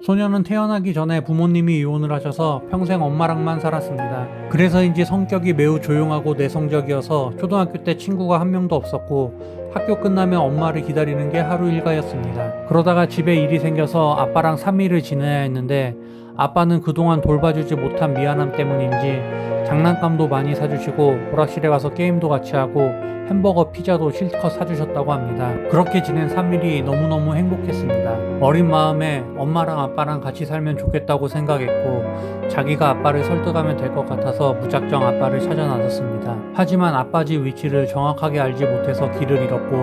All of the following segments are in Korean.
소녀는 태어나기 전에 부모님이 이혼을 하셔서 평생 엄마랑만 살았습니다. 그래서인지 성격이 매우 조용하고 내성적이어서 초등학교 때 친구가 한 명도 없었고 학교 끝나면 엄마를 기다리는 게 하루 일과였습니다. 그러다가 집에 일이 생겨서 아빠랑 3일을 지내야 했는데 아빠는 그동안 돌봐주지 못한 미안함 때문인지 장난감도 많이 사주시고 오락실에 가서 게임도 같이 하고 햄버거, 피자도 실컷 사주셨다고 합니다. 그렇게 지낸 3일이 너무너무 행복했습니다. 어린 마음에 엄마랑 아빠랑 같이 살면 좋겠다고 생각했고 자기가 아빠를 설득하면 될 것 같아서 무작정 아빠를 찾아 나섰습니다. 하지만 아빠 집 위치를 정확하게 알지 못해서 길을 잃었고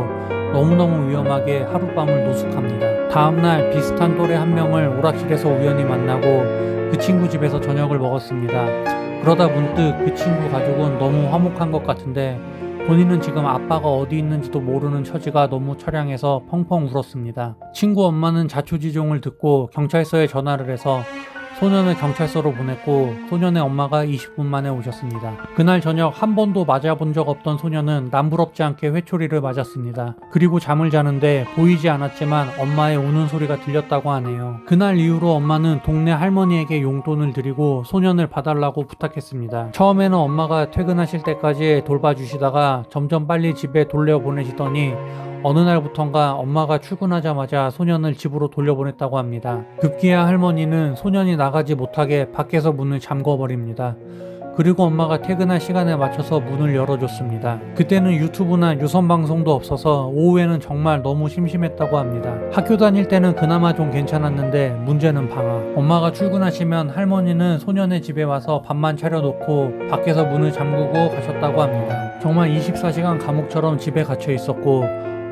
너무너무 위험하게 하룻밤을 노숙합니다. 다음날 비슷한 또래 한 명을 오락실에서 우연히 만나고 그 친구 집에서 저녁을 먹었습니다. 그러다 문득 그 친구 가족은 너무 화목한 것 같은데 본인은 지금 아빠가 어디 있는지도 모르는 처지가 너무 처량해서 펑펑 울었습니다. 친구 엄마는 자초지종을 듣고 경찰서에 전화를 해서 소년을 경찰서로 보냈고 소년의 엄마가 20분 만에 오셨습니다. 그날 저녁 한 번도 맞아본 적 없던 소년은 남부럽지 않게 회초리를 맞았습니다. 그리고 잠을 자는데 보이지 않았지만 엄마의 우는 소리가 들렸다고 하네요. 그날 이후로 엄마는 동네 할머니에게 용돈을 드리고 소년을 봐달라고 부탁했습니다. 처음에는 엄마가 퇴근하실 때까지 돌봐주시다가 점점 빨리 집에 돌려보내시더니 어느 날부턴가 엄마가 출근하자마자 소년을 집으로 돌려보냈다고 합니다. 급기야 할머니는 소년이 나가지 못하게 밖에서 문을 잠궈버립니다. 그리고 엄마가 퇴근할 시간에 맞춰서 문을 열어줬습니다. 그때는 유튜브나 유선방송도 없어서 오후에는 정말 너무 심심했다고 합니다. 학교 다닐 때는 그나마 좀 괜찮았는데 문제는 방학. 엄마가 출근하시면 할머니는 소년의 집에 와서 밥만 차려놓고 밖에서 문을 잠그고 가셨다고 합니다. 정말 24시간 감옥처럼 집에 갇혀 있었고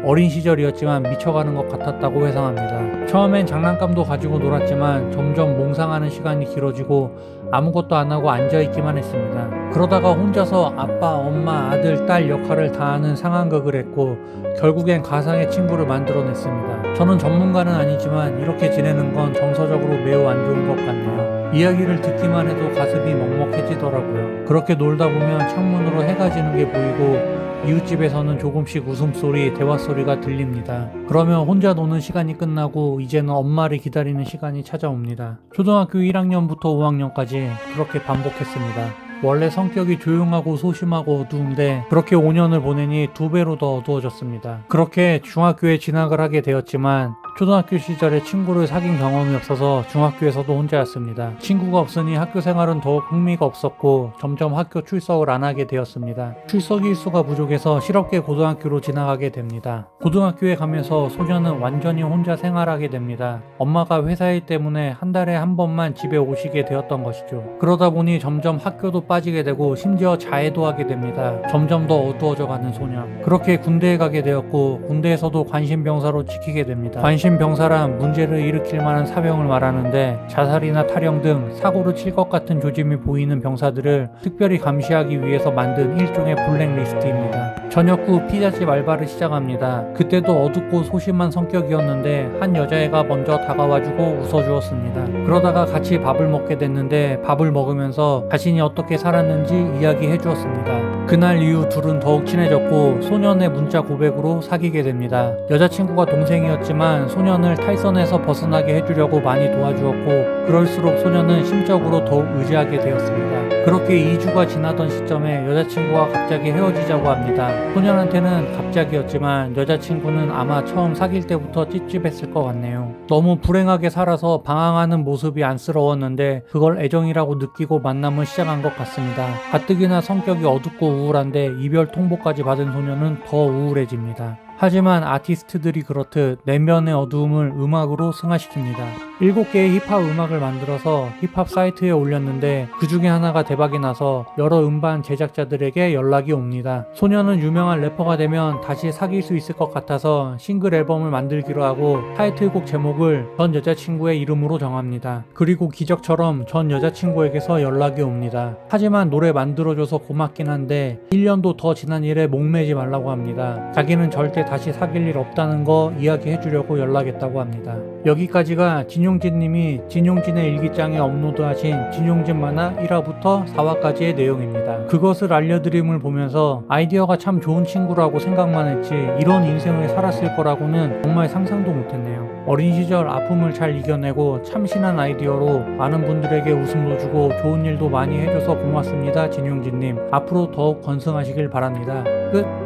어린 시절이었지만 미쳐가는 것 같았다고 회상합니다. 처음엔 장난감도 가지고 놀았지만 점점 몽상하는 시간이 길어지고 아무것도 안 하고 앉아있기만 했습니다. 그러다가 혼자서 아빠, 엄마, 아들, 딸 역할을 다하는 상황극을 했고 결국엔 가상의 친구를 만들어냈습니다. 저는 전문가는 아니지만 이렇게 지내는 건 정서적으로 매우 안 좋은 것 같네요. 이야기를 듣기만 해도 가슴이 먹먹해지더라고요. 그렇게 놀다 보면 창문으로 해가 지는 게 보이고 이웃집에서는 조금씩 웃음소리, 대화소리가 들립니다. 그러면 혼자 노는 시간이 끝나고 이제는 엄마를 기다리는 시간이 찾아옵니다. 초등학교 1학년부터 5학년까지 그렇게 반복했습니다. 원래 성격이 조용하고 소심하고 어두운데 그렇게 5년을 보내니 2배로 더 어두워졌습니다. 그렇게 중학교에 진학을 하게 되었지만 초등학교 시절에 친구를 사귄 경험이 없어서 중학교에서도 혼자였습니다. 친구가 없으니 학교 생활은 더욱 흥미가 없었고 점점 학교 출석을 안 하게 되었습니다. 출석 일수가 부족해서 실업계 고등학교로 진학하게 됩니다. 고등학교에 가면서 소녀는 완전히 혼자 생활하게 됩니다. 엄마가 회사 일 때문에 한 달에 한 번만 집에 오시게 되었던 것이죠. 그러다 보니 점점 학교도 빠지게 되고 심지어 자해도 하게 됩니다. 점점 더 어두워져 가는 소녀. 그렇게 군대에 가게 되었고 군대에서도 관심병사로 지키게 됩니다. 관심병사란 문제를 일으킬 만한 사병을 말하는데 자살이나 탈영 등 사고를 칠 것 같은 조짐이 보이는 병사들을 특별히 감시하기 위해서 만든 일종의 블랙리스트입니다. 저녁 후 피자집 알바를 시작합니다. 그때도 어둡고 소심한 성격이었는데 한 여자애가 먼저 다가와주고 웃어주었습니다. 그러다가 같이 밥을 먹게 됐는데 밥을 먹으면서 자신이 어떻게 살았는지 이야기해 주었습니다. 그날 이후 둘은 더욱 친해졌고 소년의 문자 고백으로 사귀게 됩니다. 여자친구가 동생이었지만 소년을 탈선에서 벗어나게 해주려고 많이 도와주었고 그럴수록 소년은 심적으로 더욱 의지하게 되었습니다. 그렇게 2주가 지나던 시점에 여자친구가 갑자기 헤어지자고 합니다. 소년한테는 갑자기였지만 여자친구는 아마 처음 사귈 때부터 찝찝했을 것 같네요. 너무 불행하게 살아서 방황하는 모습이 안쓰러웠는데 그걸 애정이라고 느끼고 만남을 시작한 것 같습니다. 가뜩이나 성격이 어둡고 우울한데 이별 통보까지 받은 소년은 더 우울해집니다. 하지만 아티스트들이 그렇듯 내면의 어두움을 음악으로 승화시킵니다. 7개의 힙합 음악을 만들어서 힙합 사이트에 올렸는데 그 중에 하나가 대박이 나서 여러 음반 제작자들에게 연락이 옵니다. 소녀는 유명한 래퍼가 되면 다시 사귈 수 있을 것 같아서 싱글 앨범을 만들기로 하고 타이틀곡 제목을 전 여자친구의 이름으로 정합니다. 그리고 기적처럼 전 여자친구에게서 연락이 옵니다. 하지만 노래 만들어줘서 고맙긴 한데 1년도 더 지난 일에 목매지 말라고 합니다. 자기는 절대 이제 다시 사귈 일 없다는 거 이야기해 주려고 연락했다고 합니다. 여기까지가 진용진님이 진용진의 일기장에 업로드하신 진용진 만화 1화부터 4화까지의 내용입니다. 그것을 알려드림을 보면서 아이디어가 참 좋은 친구라고 생각만 했지 이런 인생을 살았을 거라고는 정말 상상도 못했네요. 어린 시절 아픔을 잘 이겨내고 참신한 아이디어로 많은 분들에게 웃음도 주고 좋은 일도 많이 해줘서 고맙습니다. 진용진님. 앞으로 더욱 건승하시길 바랍니다. 끝.